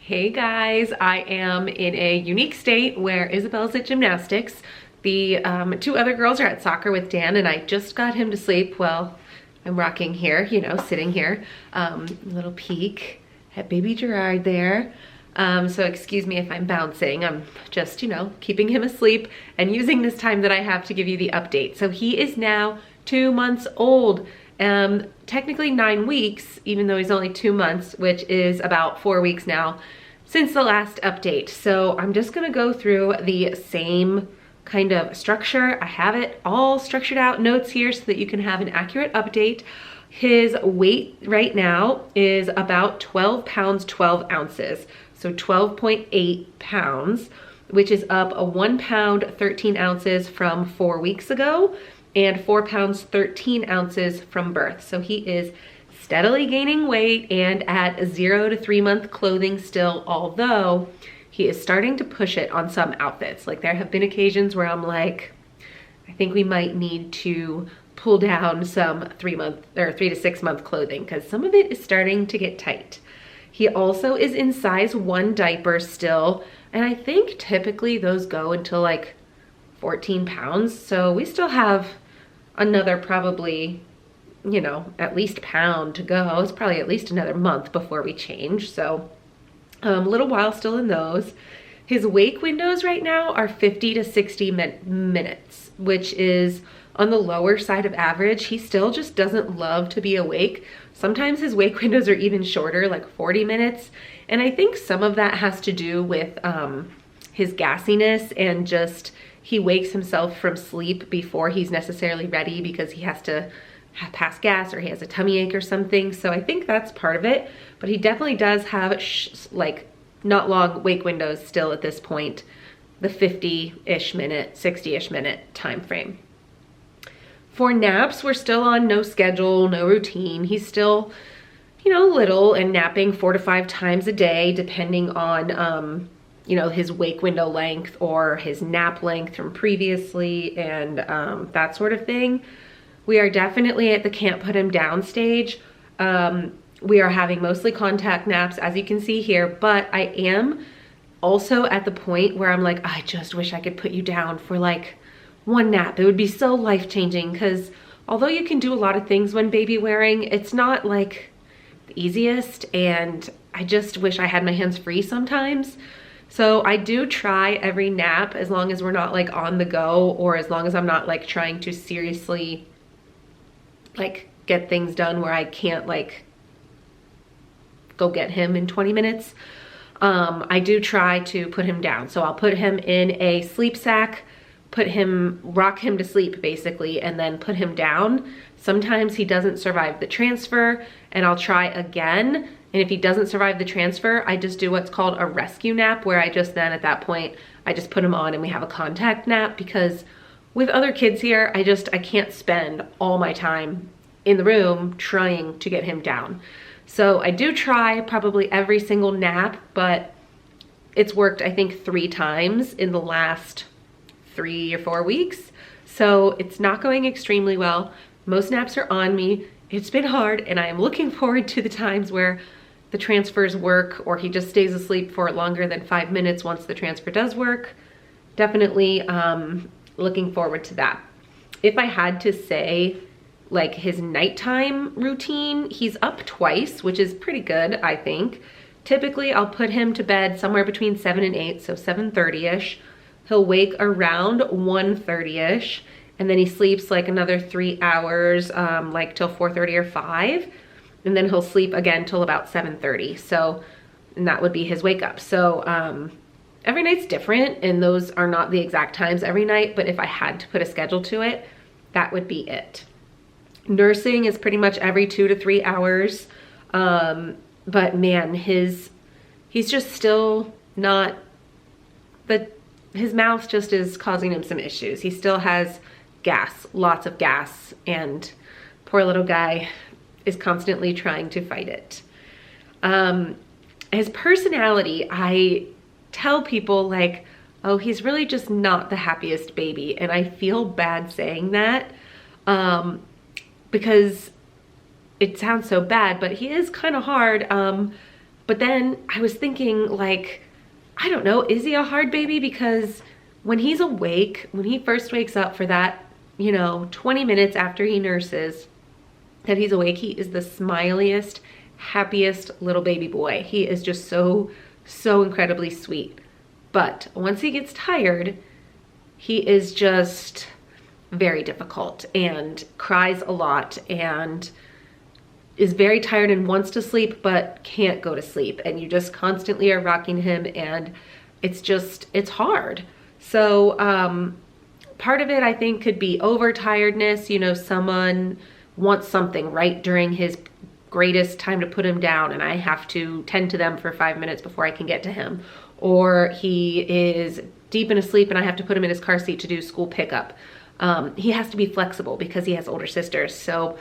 Hey guys, I am in a unique state where Isabel's at gymnastics. The two other girls are at soccer with Dan, and I just got him to sleep. Well, I'm rocking here, you know, sitting here. Little peek at baby Gerard there. So excuse me if I'm bouncing. I'm just, you know, keeping him asleep and using this time that I have to give you the update. So he is now 2 months old. Technically 9 weeks, even though he's only 2 months, which is about 4 weeks now since the last update. So I'm just gonna go through the same kind of structure. I have it all structured out, notes here, so that you can have an accurate update. His weight right now is about 12 pounds, 12 ounces. So 12.8 pounds, which is up a 1 pound, 13 ounces from 4 weeks ago, and 4 pounds, 13 ounces from birth. So he is steadily gaining weight and at 0 to 3 month clothing still, although he is starting to push it on some outfits. Like there have been occasions where I'm like, I think we might need to pull down some 3 to 6 month clothing because some of it is starting to get tight. He also is in size 1 diaper still, and I think typically those go until like 14 pounds. So we still have another probably, you know, at least pound to go. It's probably at least another month before we change. So a little while still in those. His wake windows right now are 50 to 60 minutes, which is on the lower side of average. He still just doesn't love to be awake. Sometimes his wake windows are even shorter, like 40 minutes. And I think some of that has to do with his gassiness and just he wakes himself from sleep before he's necessarily ready because he has to pass gas or he has a tummy ache or something. So I think that's part of it. But he definitely does have like not long wake windows still at this point, the 50-ish minute, 60-ish minute time frame. For naps, we're still on no schedule, no routine. He's still, you know, little and napping 4 to 5 times a day, depending on, you know, his wake window length or his nap length from previously and that sort of thing. We are definitely at the can't put him down stage. We are having mostly contact naps, as you can see here, but I am also at the point where I'm like, I just wish I could put you down for like 1 nap. It would be so life-changing because although you can do a lot of things when baby wearing, it's not like the easiest, and I just wish I had my hands free sometimes. So I do try every nap as long as we're not like on the go, or as long as I'm not like trying to seriously like get things done where I can't like go get him in 20 minutes. I do try to put him down. So I'll put him in a sleep sack, rock him to sleep basically, and then put him down. Sometimes he doesn't survive the transfer and I'll try again. And if he doesn't survive the transfer, I just do what's called a rescue nap, where I just then at that point, I just put him on and we have a contact nap, because with other kids here, I can't spend all my time in the room trying to get him down. So I do try probably every single nap, but it's worked I think 3 times in the last 3 or 4 weeks. So it's not going extremely well. Most naps are on me. It's been hard, and I am looking forward to the times where the transfers work or he just stays asleep for longer than 5 minutes once the transfer does work. Definitely looking forward to that. If I had to say like his nighttime routine, he's up twice, which is pretty good, I think. Typically I'll put him to bed somewhere between 7 and 8, so 7:30-ish. He'll wake around 1:30-ish, and then he sleeps like another 3 hours, like till 4:30 or 5. And then he'll sleep again till about 7:30. So, and that would be his wake up. So every night's different, and those are not the exact times every night, but if I had to put a schedule to it, that would be it. Nursing is pretty much every 2 to 3 hours. But man, he's just still not, his mouth just is causing him some issues. He still has gas, lots of gas, and poor little guy is constantly trying to fight it. His personality, I tell people like, oh, he's really just not the happiest baby. And I feel bad saying that because it sounds so bad, but he is kind of hard. But then I was thinking, like, I don't know, is he a hard baby? Because when he's awake, when he first wakes up for that, you know, 20 minutes after he nurses, that he's awake, he is the smiliest, happiest little baby boy. He is just so, so incredibly sweet. But once he gets tired, he is just very difficult and cries a lot and is very tired and wants to sleep but can't go to sleep, and you just constantly are rocking him, and it's hard. So part of it I think could be overtiredness. You know, someone wants something right during his greatest time to put him down, and I have to tend to them for 5 minutes before I can get to him. Or he is deep in a sleep and I have to put him in his car seat to do school pickup. He has to be flexible because he has older sisters. So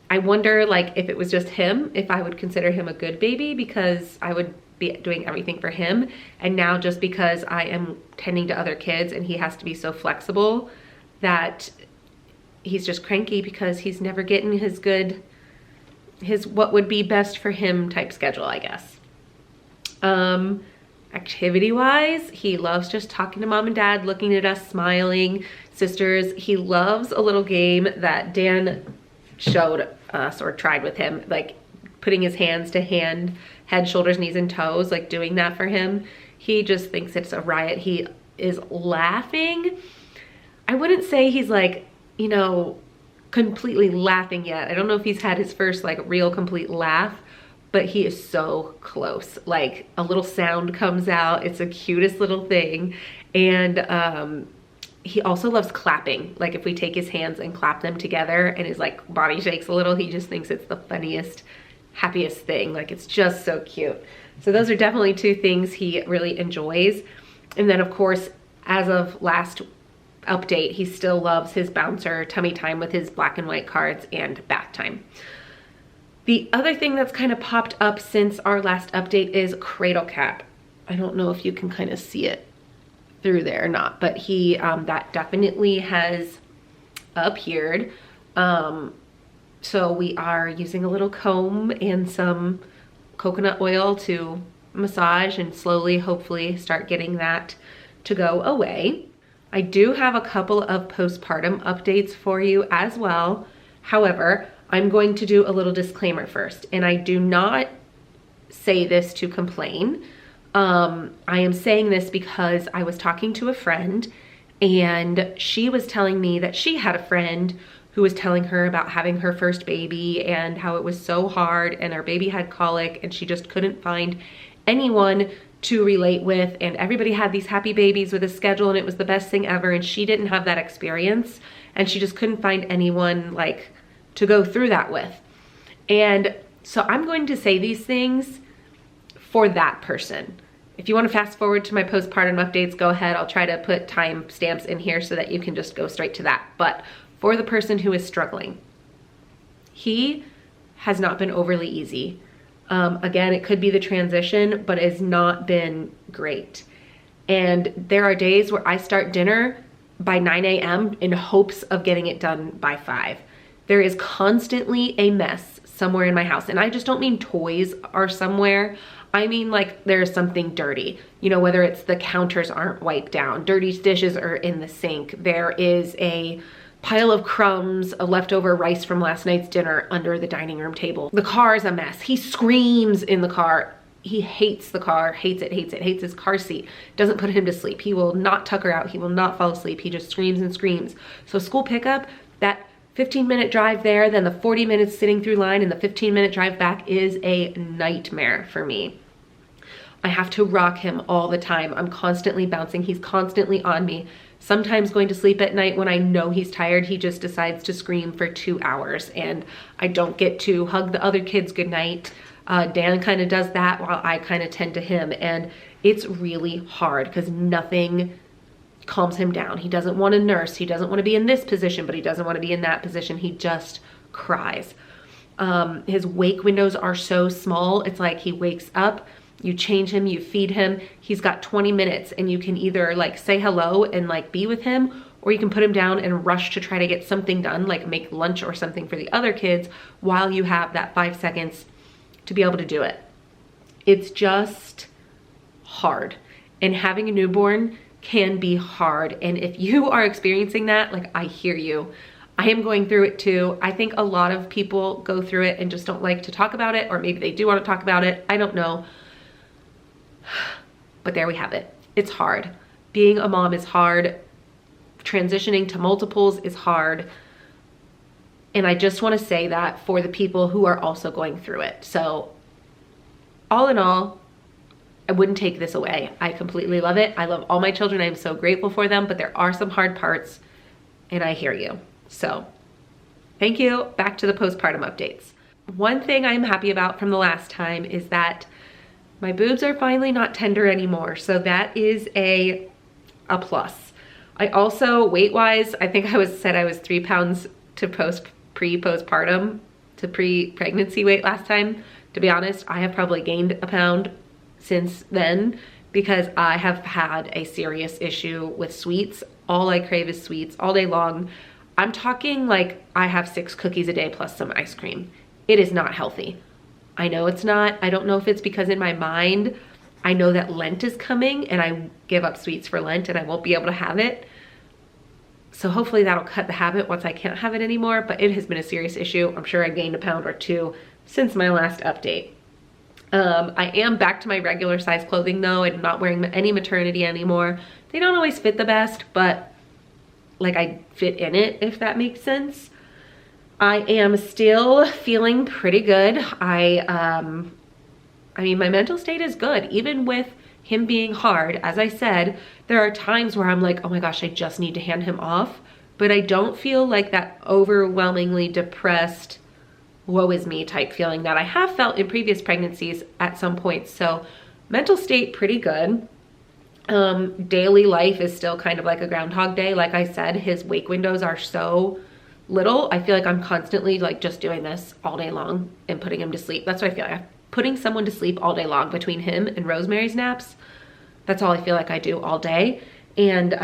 I wonder, like, if it was just him, if I would consider him a good baby, because I would be doing everything for him. And now just because I am tending to other kids and he has to be so flexible, that he's just cranky because he's never getting his what would be best for him type schedule, I guess. Activity wise, he loves just talking to mom and dad, looking at us, smiling. Sisters, he loves a little game that Dan showed us or tried with him, like putting his hands to head, shoulders, knees, and toes, like doing that for him. He just thinks it's a riot. He is laughing. I wouldn't say he's like, you know, completely laughing yet. I don't know if he's had his first like real complete laugh, but he is so close. Like a little sound comes out. It's the cutest little thing. And he also loves clapping. Like if we take his hands and clap them together and his like body shakes a little, he just thinks it's the funniest, happiest thing. Like it's just so cute. So those are definitely two things he really enjoys. And then of course, as of last update, he still loves his bouncer tummy time with his black and white cards and bath time. The other thing that's kind of popped up since our last update is cradle cap. I don't know if you can kind of see it through there or not, but he that definitely has appeared. So we are using a little comb and some coconut oil to massage and slowly, hopefully, start getting that to go away. I do have a couple of postpartum updates for you as well. However, I'm going to do a little disclaimer first, and I do not say this to complain. I am saying this because I was talking to a friend and she was telling me that she had a friend who was telling her about having her first baby and how it was so hard, and her baby had colic and she just couldn't find anyone to relate with, and everybody had these happy babies with a schedule and it was the best thing ever, and she didn't have that experience and she just couldn't find anyone like to go through that with. And so I'm going to say these things for that person. If you want to fast forward to my postpartum updates, go ahead. I'll try to put time stamps in here so that you can just go straight to that. But for the person who is struggling, he has not been overly easy. Again, it could be the transition, but it's not been great. And there are days where I start dinner by 9 a.m. in hopes of getting it done by 5. There is constantly a mess somewhere in my house. And I just don't mean toys are somewhere. I mean like there's something dirty. You know, whether it's the counters aren't wiped down, dirty dishes are in the sink, there is a pile of crumbs of leftover rice from last night's dinner under the dining room table. The car is a mess. He screams in the car. He hates the car, hates it, hates his car seat, doesn't put him to sleep. He will not tuck her out. He will not fall asleep. He just screams and screams. So school pickup, that 15-minute drive there, then the 40 minutes sitting through line and the 15-minute drive back is a nightmare for me. I have to rock him all the time. I'm constantly bouncing. He's constantly on me. Sometimes going to sleep at night when I know he's tired, he just decides to scream for 2 hours and I don't get to hug the other kids goodnight. Dan kind of does that while I kind of tend to him, and it's really hard because nothing calms him down. He doesn't want to nurse. He doesn't want to be in this position, but he doesn't want to be in that position. He just cries. His wake windows are so small. It's like he wakes up, you change him, you feed him. He's got 20 minutes and you can either like say hello and like be with him, or you can put him down and rush to try to get something done, like make lunch or something for the other kids while you have that 5 seconds to be able to do it. It's just hard. And having a newborn can be hard. And if you are experiencing that, like, I hear you. I am going through it too. I think a lot of people go through it and just don't like to talk about it, or maybe they do want to talk about it. I don't know. But there we have it. It's hard. Being a mom is hard. Transitioning to multiples is hard. And I just want to say that for the people who are also going through it. So all in all, I wouldn't take this away. I completely love it. I love all my children. I'm so grateful for them, but there are some hard parts, and I hear you. So thank you. Back to the postpartum updates. One thing I'm happy about from the last time is that my boobs are finally not tender anymore. So that is a plus. I also, weight-wise, I think I said I was 3 pounds to pre-postpartum to pre-pregnancy weight last time. To be honest, I have probably gained a pound since then because I have had a serious issue with sweets. All I crave is sweets all day long. I'm talking like I have 6 cookies a day plus some ice cream. It is not healthy. I know it's not. I don't know if it's because in my mind, I know that Lent is coming and I give up sweets for Lent and I won't be able to have it. So hopefully that'll cut the habit once I can't have it anymore, but it has been a serious issue. I'm sure I gained a pound or 2 since my last update. I am back to my regular size clothing though. I'm not wearing any maternity anymore. They don't always fit the best, but like I fit in it, if that makes sense. I am still feeling pretty good. I mean, my mental state is good. Even with him being hard, as I said, there are times where I'm like, oh my gosh, I just need to hand him off. But I don't feel like that overwhelmingly depressed, woe is me type feeling that I have felt in previous pregnancies at some point. So mental state pretty good. Daily life is still kind of like a Groundhog Day. Like I said, his wake windows are so little. I feel like I'm constantly like just doing this all day long and putting him to sleep. That's what I feel like. I'm putting someone to sleep all day long between him and Rosemary's naps. That's all I feel like I do all day. And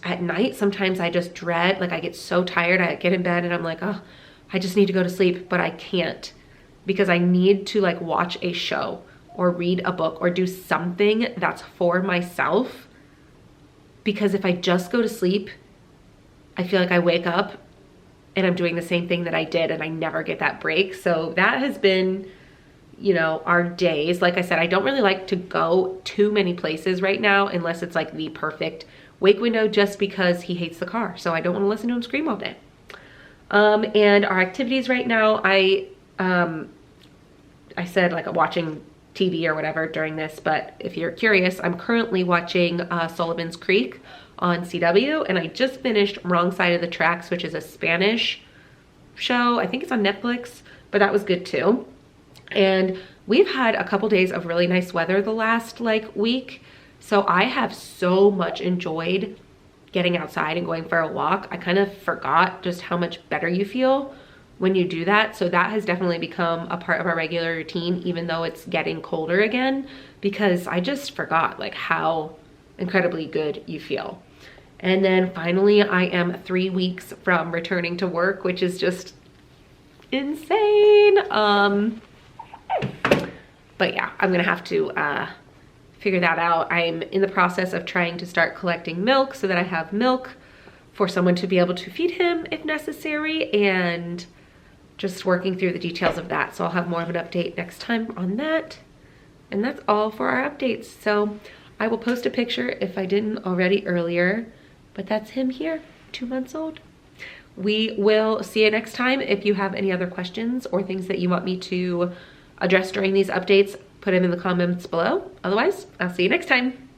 at night, sometimes I just dread, like I get so tired. I get in bed and I'm like, oh, I just need to go to sleep, but I can't because I need to like watch a show or read a book or do something that's for myself. Because if I just go to sleep, I feel like I wake up and I'm doing the same thing that I did and I never get that break. So that has been, you know, our days. Like I said, I don't really like to go too many places right now unless it's like the perfect wake window just because he hates the car. So I don't want to listen to him scream all day. And our activities right now, I said like watching TV or whatever during this, but if you're curious, I'm currently watching Sullivan's Creek on CW, and I just finished Wrong Side of the Tracks, which is a Spanish show. I think it's on Netflix, but that was good too. And we've had a couple days of really nice weather the last like week, so I have so much enjoyed getting outside and going for a walk. I kind of forgot just how much better you feel when you do that. So that has definitely become a part of our regular routine, even though it's getting colder again, because I just forgot like how incredibly good you feel. And then finally, I am 3 weeks from returning to work, which is just insane. But yeah, I'm gonna have to figure that out. I'm in the process of trying to start collecting milk so that I have milk for someone to be able to feed him if necessary, and just working through the details of that. So I'll have more of an update next time on that. And that's all for our updates. So I will post a picture if I didn't already earlier, but that's him here, 2 months old. We will see you next time. If you have any other questions or things that you want me to address during these updates, put them in the comments below. Otherwise, I'll see you next time.